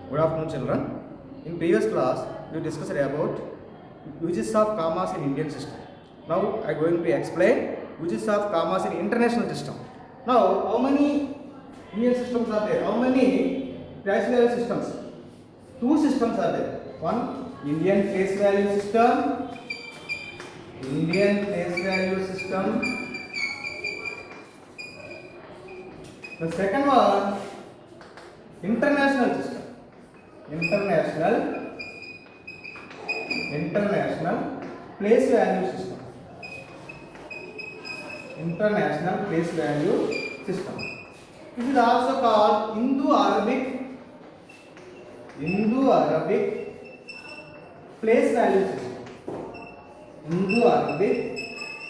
Good afternoon, children. In previous class, we discussed about uses of commas in Indian system. Now, I am going to explain uses of commas in international system. Now, how many Indian systems are there? How many rational systems? Two systems are there. One, Indian face value system. Indian face value system. The second one, international system. International place value system. International place value system. This is also called Indo-Arabic place value system. Indo-Arabic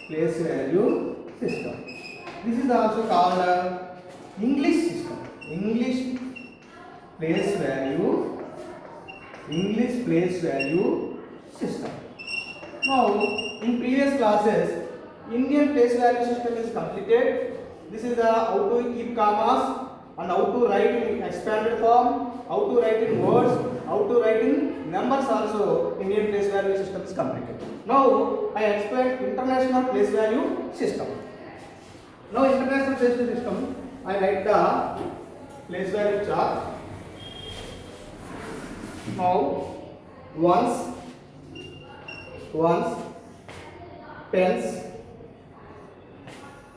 place value system. This is also called English system. English place value system. Now, in previous classes, Indian place value system is completed. This is the how to keep commas and how to write in expanded form, how to write in words, how to write in numbers also. Indian place value system is completed. Now, I explain international place value system. Now, international place value system, I write the place value chart. Now, ones, tens,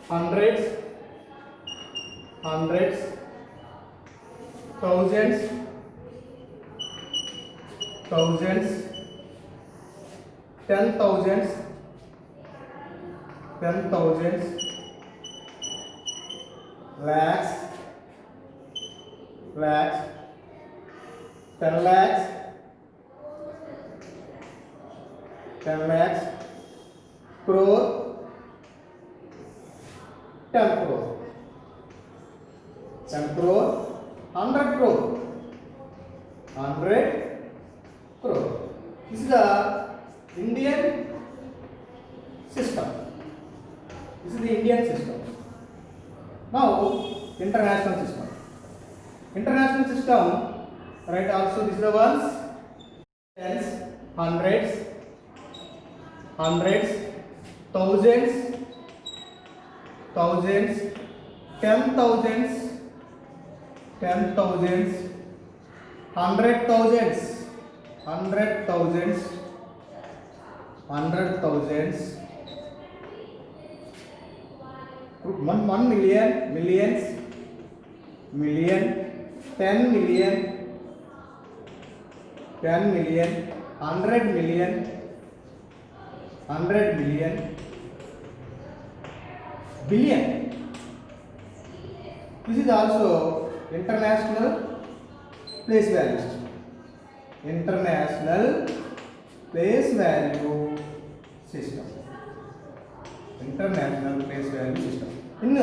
hundreds, thousands, ten thousands, lakhs, 10 lakhs, crore, 10 crore, 100 crore. This is the Indian system. Now, international system. International system, right? Also, this is the ones, tens, hundreds, thousands, ten thousands, hundred thousands, 1 million, million, 10 million, 100 million, billion. This is also international place value system. International place value system. In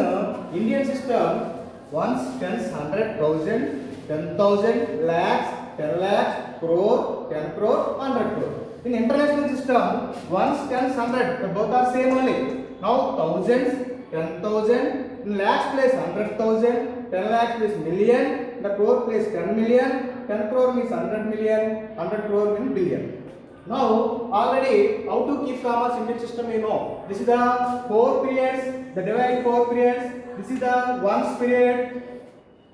Indian system, ones, tens, 100, thousand, 10,000, lakhs, 10 lakhs, crore, 10 crore, 100 crore. In international system, ones, tens, 100, both are same only. Now thousands, 10,000, in lakhs place 100,000, 10 lakhs place million, the crore place 10 million, 10 crore means 100 million, 100 crore means billion. Now, already how to keep commas in Indian system you know. This is the 4 periods, the divide 4 periods. This is the ones period,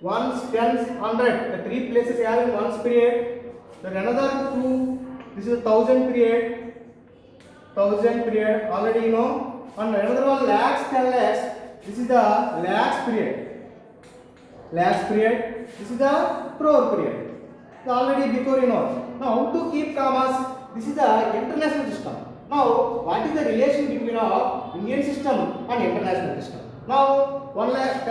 ones, tens, 100. The 3 places having ones period. Then another 2. This is the 1000 period. Already you know. And another one lakhs, 10 lakhs. This is the lakhs period. This is the crore period. So already before you know. Now how to keep commas? This is the international system. Now, what is the relation between our Indian system and international system? Now, 1 lakh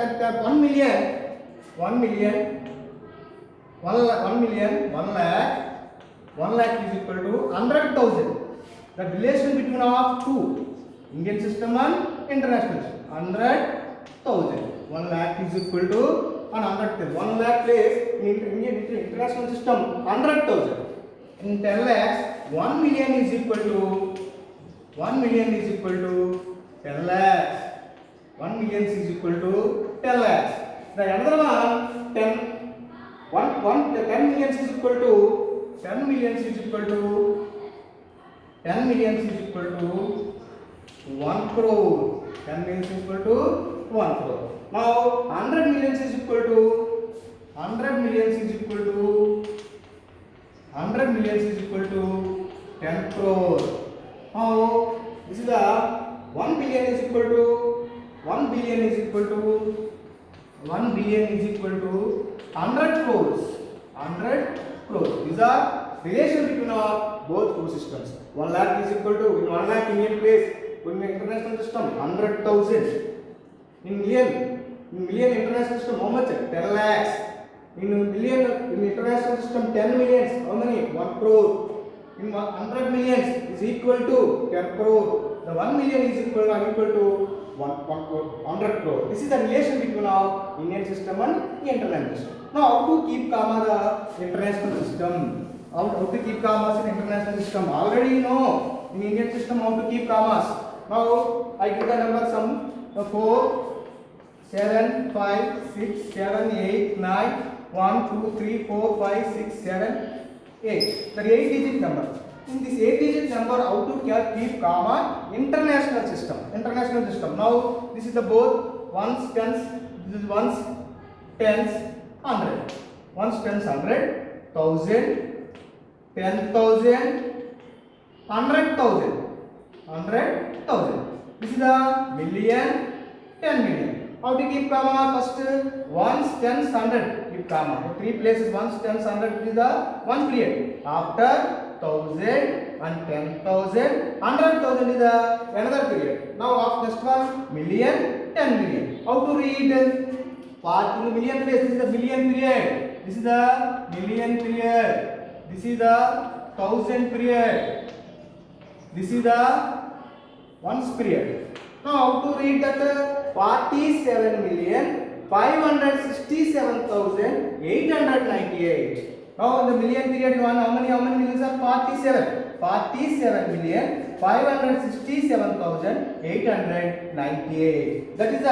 is equal to 100,000. The relation between our two Indian system and international system. 100,000. 1 lakh is equal to 100,000. 1 lakh place in Indian international system 100,000. In 10 lakhs, 1 million is equal to 10 lakhs. 1 million is equal to 10 lakhs. The another one 10 10 millions is equal to 10 millions is equal to 10 millions is equal to 1 crore. 10 millions is equal to 1 crore. Now 100 millions is equal to 100 millions is equal to 100 millions is equal to 10 crore. Now this is the 1 billion is equal to 1 billion is equal to 1 billion is equal to 100 crores. 100 crores. These are relation between both two systems. 1 lakh is equal to, in 1 lakh Indian place, in international system 100,000. In million international system how much? 10 lakhs. In million in international system 10 millions how many? 1 crore. In 100 millions is equal to 10 crore. The 1 million is equal to 1 crore, 100 crore. This is the relation between our Indian system and international system. Now how to keep comma the international system? How to keep commas in international system? Already you know in Indian system how to keep commas. Now I give the number some 4 7 5 6 7 8 9 1 2 3 4 5 6 7 8. The 8 digit number. In this 8 digit number, how to keep comma international system. International system. Now this is the both ones, tens. This is ones, tens, 100. Ones, tens, 100, 1000, 10,000, 100,000, 100,000. This is the million, 10 million. How to keep comma? First ones, tens, 100. Keep comma. 3 places ones, tens, 100 is the one period. After 1000 and 10,000, 100,000 is the another period. Now after next one million, 10 million. How to read? Part in the million place. This is the million period. This is the million period. This is the 1000 period. This is the ones period. Now how to read that? 47,567,898. Now the million period one, how many millions are? 47. 47,567,898. That is the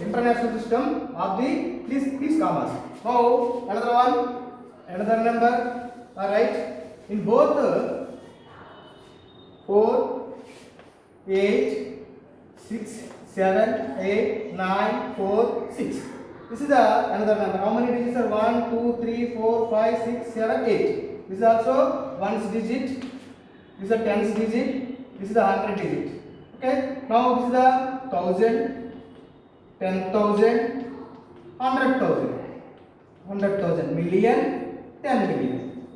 international system of the these commas. Now another one, another number. All right. In both 4, 8, 6, 7, 8, 9, 4, 6. This is another number. How many digits are? 1, 2, 3, 4, 5, 6, 7, 8. This is also ones digit. This is a tens digit. This is the 100 digit. Okay. Now this is the 1000, 10,000, 100,000, 100,000, million, 10 million.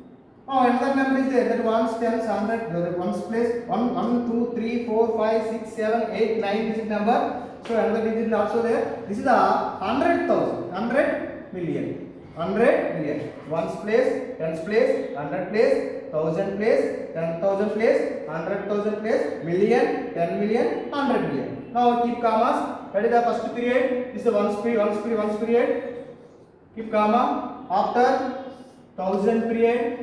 Now another number is there. That ones, tens, 100. The ones place 1, 2, 3, 4, 5, 6, 7, 8, 9 digit number. So another digit is also there. This is the 100,000, 100 million, 100 million. Ones place, tens place, 100 place, 1000 place, 10,000 place, 100,000 place, million, 10 million, 100 million. Now keep commas. That is the first period. This is the ones period. Keep comma. After 1000 period.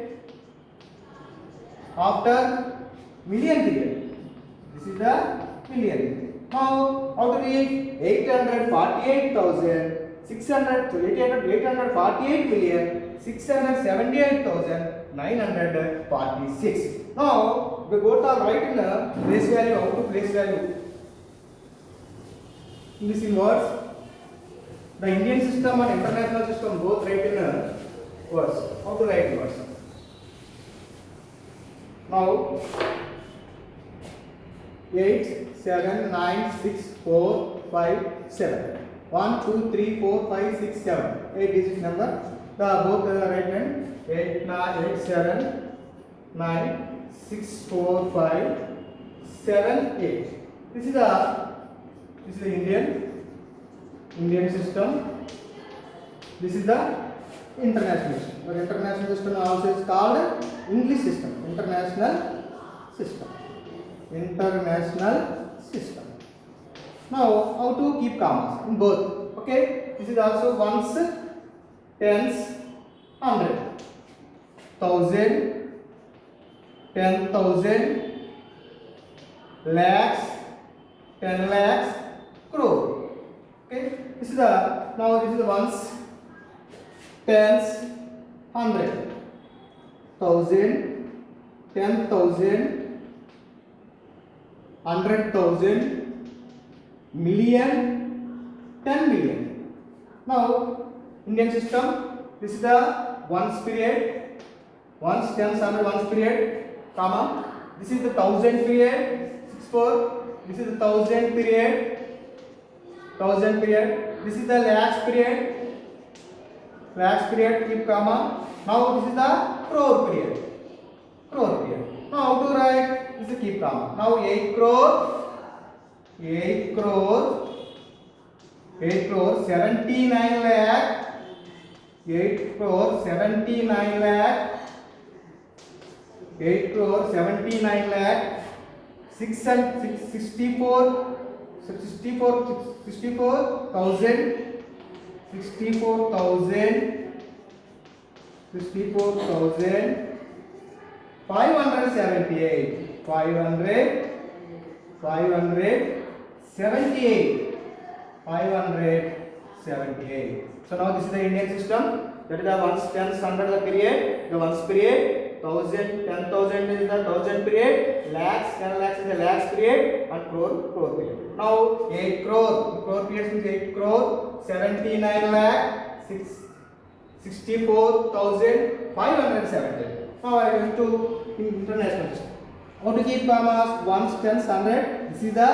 After million period. This is the million. Now how to read? 848,678,678,946. Now we both are right in the place value. How to place value? In this in words. The Indian system and international system both write in words. How to write in words? Now 8, 7, 9, 6, 4, 5, 7. 1, 2, 3, 4, 5, 6, 7. 8 digit number. The both right hand. 8, 9, 8, 7, 9, 6, 4, 5, 7, 8. This is the Indian system. This is the international system. But international system also is called English system. International system. Now how to keep commas in both? Okay. This is also ones, tens, 100, 1000, 10,000, lakhs, 10 lakhs, crore. Okay. This is the ones, tens, hundred, thousand, 10,000, 100,000, million, 10 million. Now, Indian system, this is the ones period, ones, tens, hundred, ones period, comma. This is the thousand period, 64. This is the thousand period, thousand period. This is the lakhs period, keep comma. Now this is the crore period, crore period. Now how to write? This is keep comma. Now 8 crore, 8 crore, 8 crore, 79 lakh, 8 crore, 79 lakh, 8 crore, 79 lakh, 64,000, 578, 578. So now this is the Indian system. That is the ones, tens, hundred the period, the ones period, 1,000, 10,000 is the thousand period, lakhs, 10 lakhs is the lakhs period, and crore period. Now 8 crore period means 8 crore, 79 lakh, 64,570. Now I went to international system. How to keep commas? Ones, tens, hundred. This is the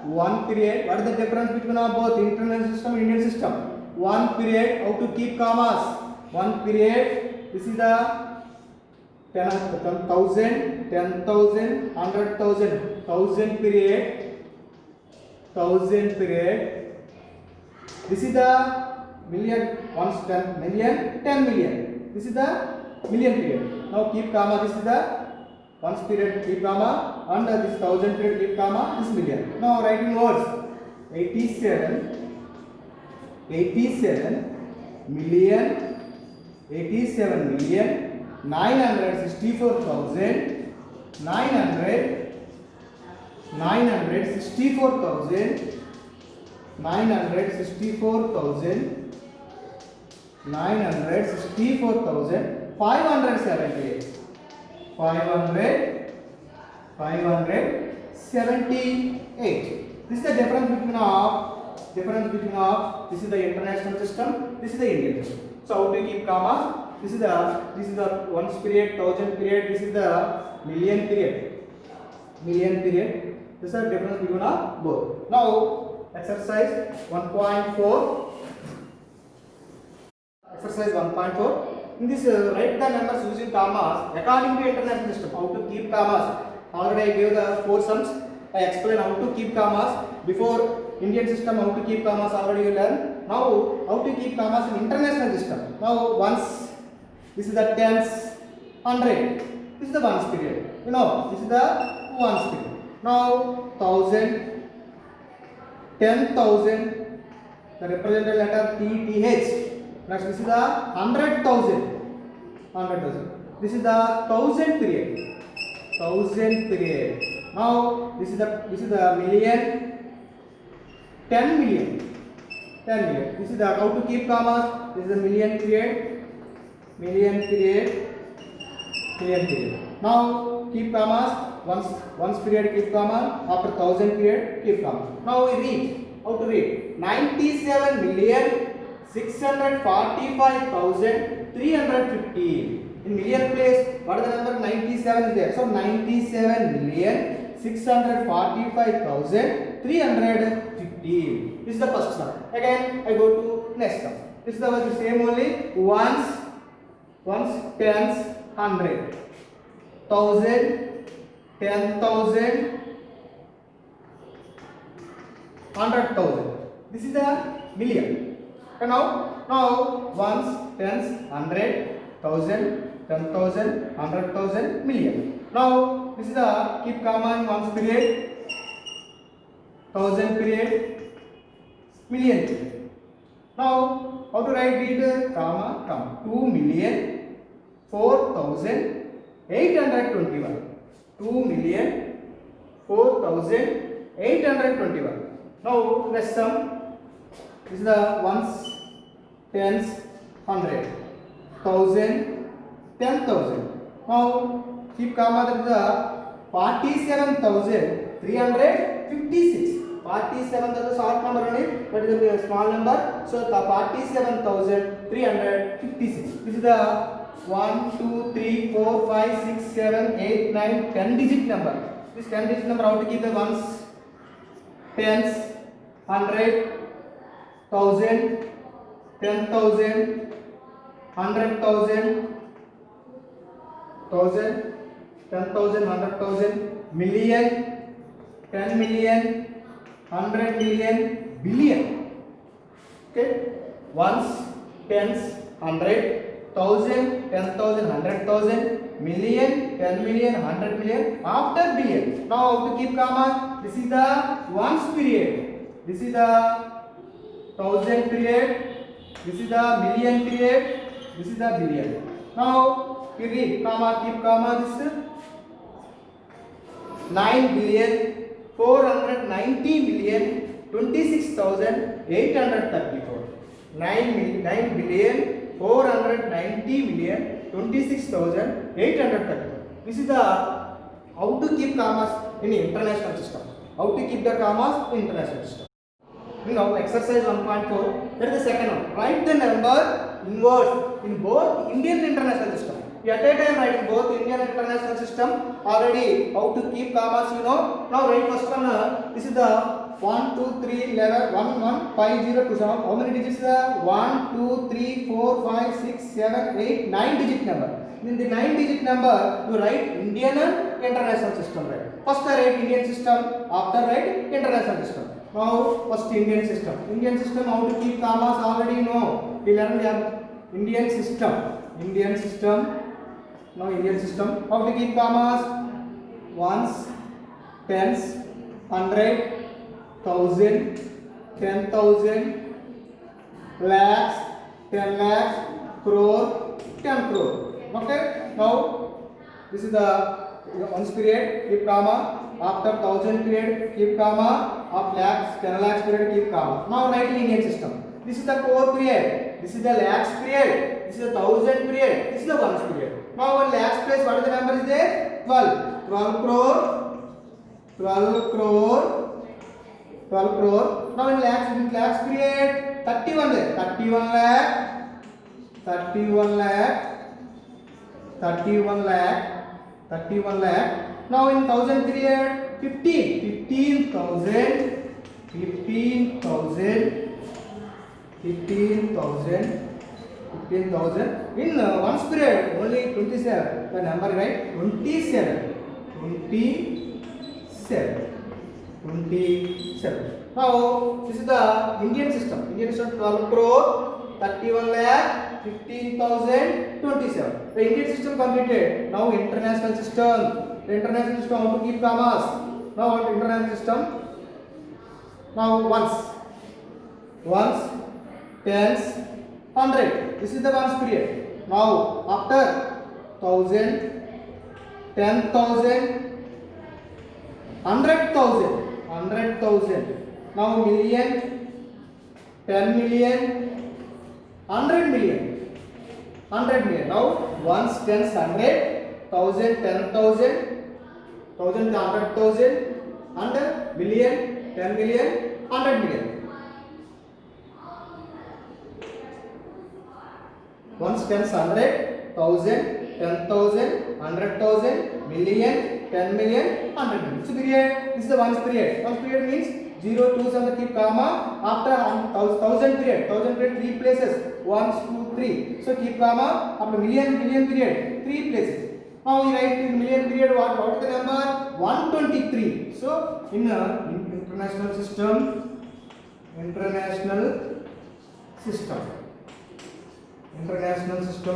one period. What is the difference between both international system and Indian system? One period. How to keep commas? One period. This is the 10,000, 10,000, 100,000, thousand period, thousand period. This is the million, once 10 million, 10 million. This is the million period. Now keep comma. This is the ones period, keep comma, and this thousand period, keep comma, this million. Now write in words. 87 million, 87 million, 964,000, 964,000, 578. 578. This is the difference between this is the international system, this is the Indian system. So how to keep commas? This is the ones period, thousand period. This is the million period. This is the difference between both. Now exercise 1.4. Exercise 1.4. In this, write the numbers using commas according to international system. How to keep commas? Already I gave the 4 sums. I explained how to keep commas. Before Indian system, how to keep commas already you learned. Now how to keep commas in international system. Now ones, this is the tens, 100. This is the ones period. You know, this is the ones period. Now 1,000, 10,000. The representative letter TTH. Next, this is the 100,000. 100,000. This is the thousand period. Thousand period. Now this is the million. 10 million. 10 million. This is the how to keep commas. This is the million period. Million period. Now keep commas. Once period keep comma. After thousand period keep comma. Now we read. How to read? 97,645,315. In million place, what is the number? 97 is there. So 97,645,315. This is the first sum. Again, I go to next sum. This is the same only. Ones, tens, 100, 1,000, 10,000, 100,000. This is the million. And now ones, tens, 100, 1,000, 10,000, 100,000, million. Now this is the keep comma in ones period, thousand period, million period. Now how to write it? Comma. 2,04,821. 2,04,821. Now let's sum. This is the ones, tens, 100. thousand, 10,000. Now keep comma, that is the 47,356. 47 is a short number only, but it is a small number. So the 47,356. This is the 1, 2, 3, 4, 5, 6, 7, 8, 9, 10 digit number. This 10 digit number, how to keep the ones, tens, 100, 1000, 10,000, 100,000, 1000, 10,000, 100,000, million, 10 million, 100 million, billion. Okay, ones, tens, 100, 1000, 10,000, 100,000, million, 10 million, 100 million, after billion. Now how to keep comma? This is the ones period. This is the 1000 period. This is the million period. This is the billion. Now you read comma, keep comma. This is 9,490,026,834. 9,490,026,834. This is the how to keep commas in international system. How to keep the commas in international system. Now exercise 1.4. That is the second one. Write the number inverse in both Indian and international system. You at a time writing both Indian and international system. Already how to keep commas you know. Now write first one. This is the 1, 2, 3, 11, 1, 1, 5, 0, 2, 7. How many digits is the 1, 2, 3, 4, 5, 6, 7, 8, 9 digit number. In the 9 digit number, you write Indian and international system. Right. First write Indian system. After write international system. Now first Indian system. Indian system, how to keep commas already know. We learned Indian system. Indian system. Now Indian system. How to keep commas? Ones, tens, 100, 1000, 10,000, lakhs, 10 lakhs, crore, 10 crore. Okay. Now this is the ones period. Keep comma. After 1000 period, keep comma. Of lakhs, 10 lakhs period, keep comma. Now write in Indian system. This is the crore period. This is the lakhs period. This is the 1000 period. This is the ones period. Now when lakhs place, what is the number is there? 12. 12 crore. 12 crore. 12 crore. Now in lakhs period, 31 there. 31 lakh. 31 lakh. 31 lakh. 31 lakh. Now in 1000 period, 15,000, 15,000, 15,000. In ones period, only 27. The number right? 27. 27. 27. Now this is the Indian system. Indian system 12 crore, 31 lakh, 15,000, 27. The Indian system completed. Now international system. The international system, how to keep commas? Now what international system? Now ones, tens, 100. This is the ones period. Now after 1000, 10,000, 100,000, 100,000. Now million, 10 million, 100 million, 100 million. Now ones, tens, 100, 1000, 10,000, 1000 to 100,000, and million, 10 million, 100 million. Ones, tens, 100, 1000, 10,000, 100,000, million, 10 million, 100 million. So period, this is the ones period. Ones period means 0, 2, 7, keep comma. After 1000 period, 3 places. 1, 2, 3. So keep comma. After million period, 3 places. Now we write in million period what is the number? 123. So in international system, international system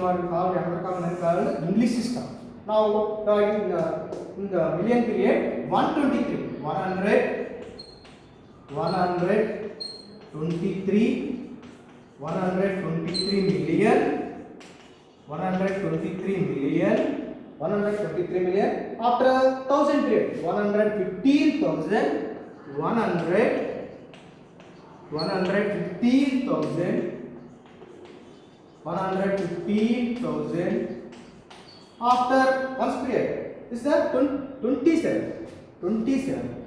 are called English system. Now in the million period 123, 123 million, 123 million. After 1000 period, 115,000, 115,000, 150,000 after one period. This is the 27. 27.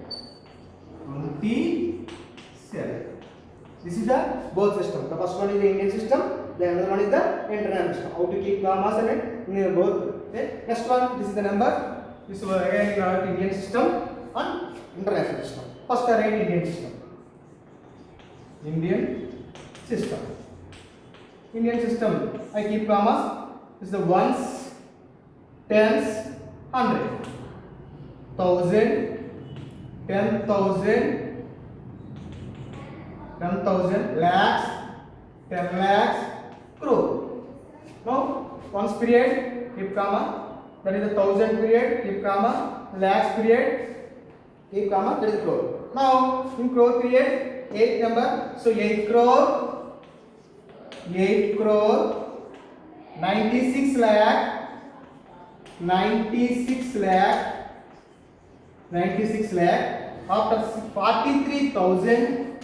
This is the both system. The first one is the Indian system, the other one is the international system. How to keep commas and both. Okay. Next one, this is the number. This is again Indian system and international system. First I write Indian system. Indian system. Indian system. I keep commas. This is the ones, tens, hundred, thousand, 10,000, 10,000, lakhs, 10 lakhs, crore. Now, ones period, keep comma. That is the thousand period, keep comma. Lakhs period, keep comma. That is crore. Now, in crore period, 8 number. So 8 crore, 96 lakh, 96 lakh. 96 lakh after 43,000,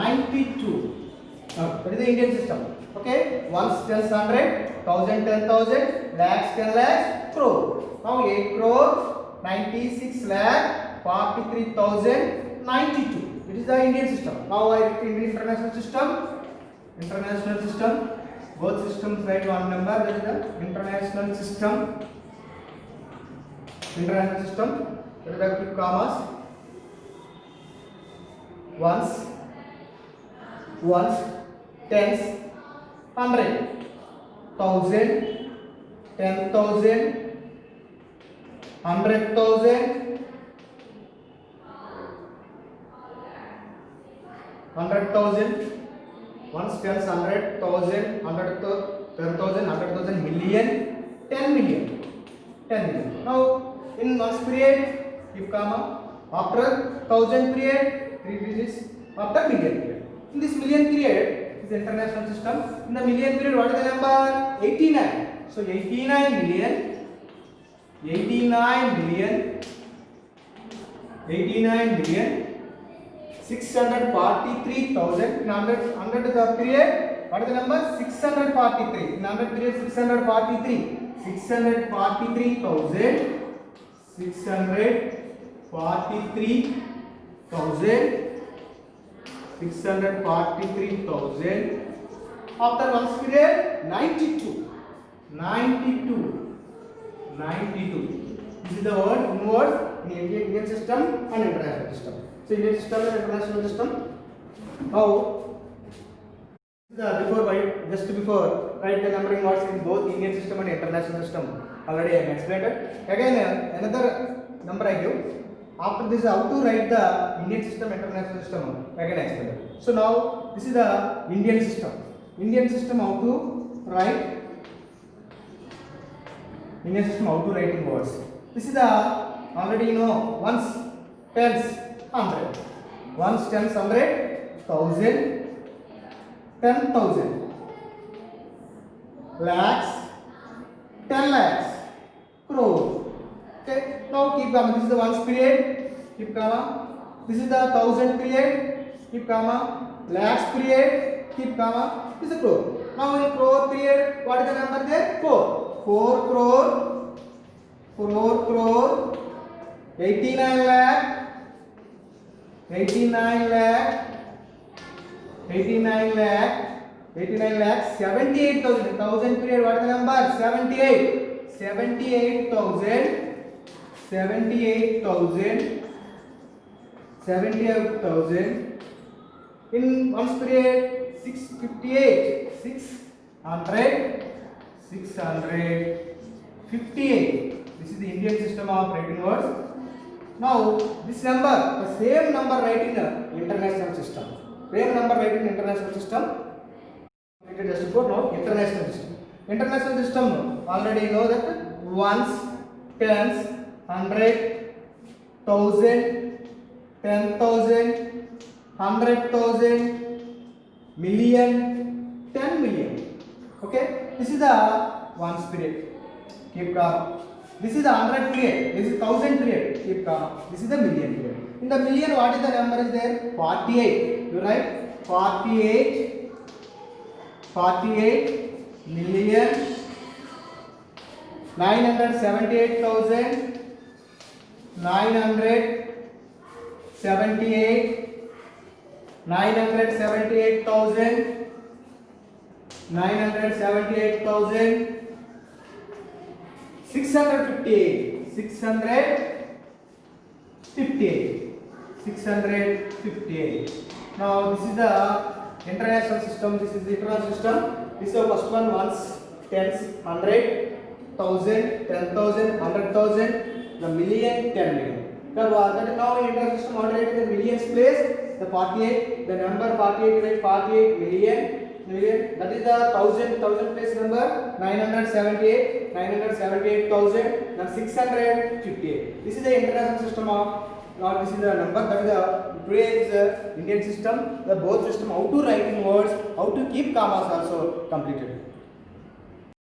92. That is the Indian system. Okay, ones, tens, 100, thousand, 10,000, lakhs, 10 lakhs, crore. Now 8 crore, 96 lakh, 43,092. It is the Indian system. Now I write in the international system. International system. Both systems write one number. That is the international system. International system. That is the keep commas. Ones, tens, 100, thousand, 10,000, 100,000, 100,000, ones, tens, 100,000, 10,000, 100,000, million, 10 million, 10 million. Now in ones period, keep comma. After thousand period, 3 digits. After million period. In this million period is the international system. In the million period, what is the number? 89. So 89 million, 643,000. In 100 the period, what is the number? 643. In 100 period, 643. 643,000. 643,000. After one period, 92. This is the word in words in Indian system and international system. So Indian system and international system. Now just before write the numbering words in both Indian system and international system. Already I explained it. Again another number I give. After this, how to write the Indian system, international system? Again I explain it. So now this is the Indian system. Indian system, how to write? Indian system, how to write in words? This is the already you know ones, tens, 100. Ones, tens, 100, thousand, 10,000, lakhs, 10 lakhs, crore. Okay. Now keep comma. This is the ones period. Keep comma. This is the thousand period. Keep comma. Lakhs period. Keep comma. This is the crore. Now in crore period, what is the number there? 4. 4 crore. 89 lakh. 89 lakh. 78,000. Thousand period. What is the number? 78. 78,000. 78,000. In ones period, 658. 658. This is the Indian system of writing words. Now this number, the same number write in the international system. Same number write in international system. Just before now international system. International system already you know that ones, tens, 100, 1,000, 10,000, 100,000, million, 10 million. Okay, this is the one spirit. Keep calm. This is the 100 period. This is 1000 period. Keep comma. This is the million period. In the million, what is the number is there? 48. You write 48 million 978,000 658. Now this is the international system. This is the international system. This is the first one, ones, tens, 100, 1000, 10,000, 100,000, the million, 10 million. Now in international system, what is the millions place? The 48, the number 48, right? 48 million. That is the 1000 place number 978,000, then 658. This is the international system of. Now this is the number. That is the today's Indian system. The both system, how to write in words, how to keep commas also completed.